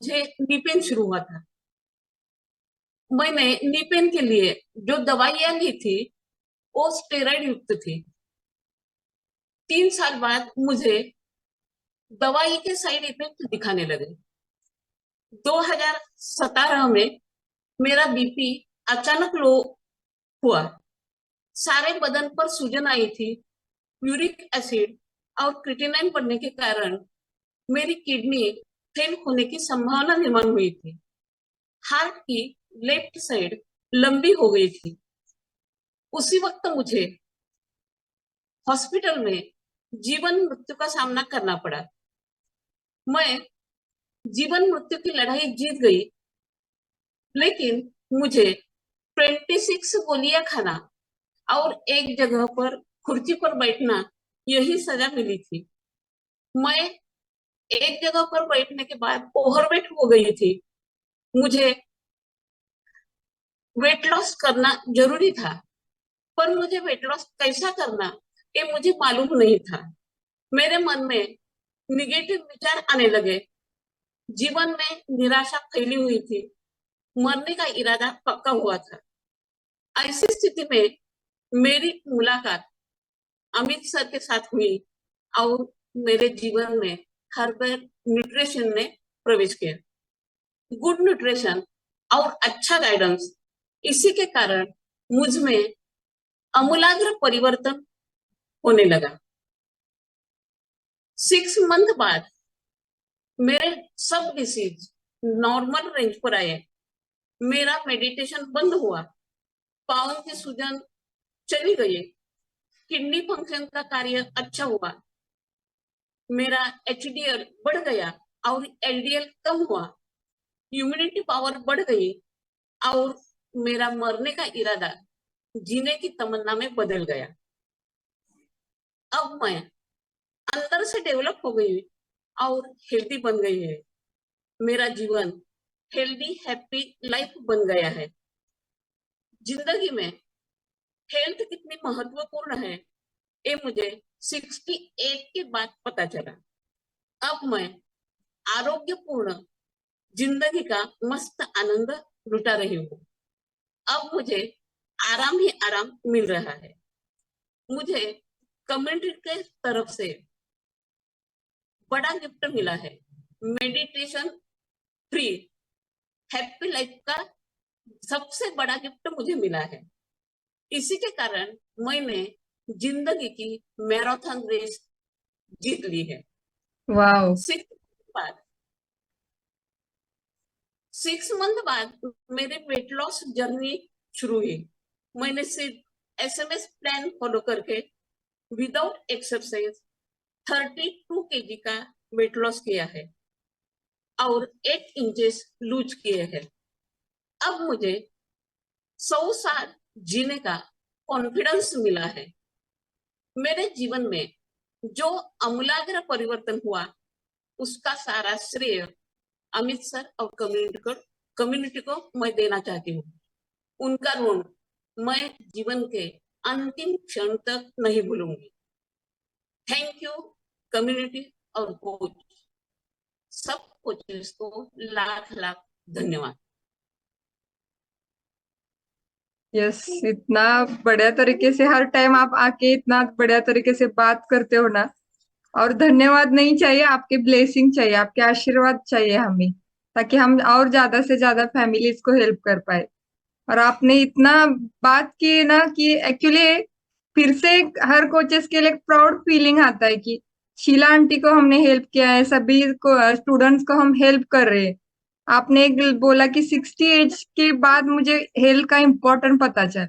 मुझे knee pain शुरू हुआ था। मैंने नी पेन के लिए जो दवाइयां ली थी वो स्टेरॉइड युक्त थी। 3 साल बाद मुझे दवाई के साइड इफेक्ट दिखाने लगे। 2017 में मेरा बीपी अचानक लो हुआ। सारे बदन पर सूजन आई थी। यूरिक एसिड और क्रिएटिनिन बढ़ने के कारण मेरी किडनी फेल होने की संभावना निर्माण हुई थी। हार्ट की लेफ्ट साइड लंबी हो गई थी। उसी वक्त मुझे हॉस्पिटल में जीवन मृत्यु का सामना करना पड़ा। मैं जीवन मृत्यु की लड़ाई जीत गई, लेकिन मुझे 26 गोलियां खाना और एक जगह पर कुर्सी पर बैठना, यही सजा मिली थी। मैं एक जगह पर बैठने के बाद ओवरवेट हो गई थी। मुझे वेट लॉस करना जरूरी था, पर मुझे वेट लॉस कैसा करना ये मुझे मालूम नहीं था। मेरे मन में निगेटिव विचार आने लगे। जीवन में निराशा फैली हुई थी। मरने का इरादा पक्का हुआ था। ऐसी स्थिति में मेरी मुलाकात अमित सर के साथ हुई और मेरे जीवन में हर्बल न्यूट्रिशन ने प्रवेश किया। गुड न्यूट्रिशन और अच्छा गाइडेंस, इसी के कारण मुझ में आमूलाग्र परिवर्तन होने लगा। 6 मंथ बाद मेरे सब डिसीज नॉर्मल रेंज पर आए। मेरा मेडिटेशन बंद हुआ। पाँव की सूजन चली गई। किडनी फंक्शन का कार्य अच्छा हुआ। मेरा एचडीएल बढ़ गया और एलडीएल कम हुआ। इम्यूनिटी पावर बढ़ गई और मेरा मरने का इरादा जीने की तमन्ना में बदल गया। अब मैं अंदर से डेवलप हो गई और हेल्दी बन गई है। मेरा जीवन हेल्दी हैप्पी लाइफ बन गया है। जिंदगी में हेल्थ कितनी महत्वपूर्ण है ये मुझे 68 के बाद पता चला। अब मैं आरोग्यपूर्ण जिंदगी का मस्त आनंद लुटा रही हूँ। अब मुझे आराम ही आराम मिल रहा है। मुझे कम्युनिटी के तरफ से बड़ा गिफ्ट मिला है। मेडिटेशन फ्री हैप्पी लाइफ का सबसे बड़ा गिफ्ट मुझे मिला है। इसी के कारण मैंने जिंदगी की मैराथन रेस जीत ली है। वाह। 6 मंथ बाद 6 मंथ बाद मेरी वेट लॉस जर्नी शुरू हुई। मैंने सिर्फ एसएमएस प्लान फॉलो करके विदाउट एक्सरसाइज 32 kg का वेट लॉस किया है और 8 इंचेस लूज किए हैं। अब मुझे 100 साल जीने का कॉन्फिडेंस मिला है। मेरे जीवन में जो आमूलाग्र परिवर्तन हुआ उसका सारा श्रेय अमित सर और कम्युनिटी को मैं देना चाहती हूँ। उनका ऋण मैं जीवन के अंतिम क्षण तक नहीं भूलूंगी। थैंक यू कम्युनिटी और कोच, सब कोचेस को लाख लाख धन्यवाद। यस, इतना बढ़िया तरीके से हर टाइम आप आके इतना बढ़िया तरीके से बात करते हो ना। और धन्यवाद नहीं चाहिए, आपके ब्लेसिंग चाहिए, आपके आशीर्वाद चाहिए हमें, ताकि हम और ज्यादा से ज्यादा फैमिलीज को हेल्प कर पाए। और आपने इतना बात की ना कि एक्चुअली फिर से हर कोचेस के लिए एक प्राउड फीलिंग आता है कि शीला आंटी को हमने हेल्प किया है, सभी को स्टूडेंट्स को हम हेल्प कर रहे हैं। आपने एक बोला कि 60 एज के बाद मुझे हेल्थ का इम्पोर्टेंट पता चला।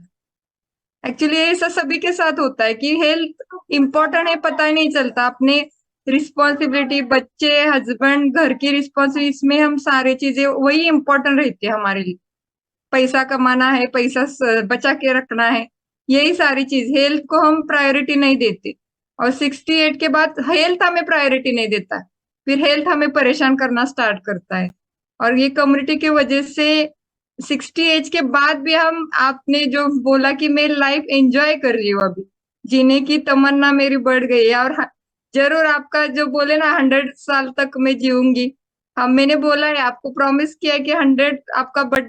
एक्चुअली ऐसा सभी के साथ होता है कि हेल्थ इम्पोर्टेंट है, पता ही नहीं चलता। अपने रिस्पॉन्सिबिलिटी, बच्चे, हस्बैंड, घर की रिस्पॉन्सिबिलिटी, इसमें हम सारी चीजें वही इम्पोर्टेंट रहती है हमारे लिए। पैसा कमाना है, पैसा बचा के रखना है, यही सारी चीज। हेल्थ को हम प्रायोरिटी नहीं देते, और 68 के बाद हेल्थ हमें प्रायोरिटी नहीं देता, फिर हेल्थ हमें परेशान करना स्टार्ट करता है। और ये कम्युनिटी की वजह से 60 एज के बाद भी हम, आपने जो बोला कि मैं लाइफ एंजॉय कर रही हूँ, अभी जीने की तमन्ना मेरी बढ़ गई है। और जरूर आपका जो बोले ना 100 साल तक मैं जीऊंगी, हाँ, मैंने बोला है आपको, प्रॉमिस किया है कि 100 आपका बर्थडे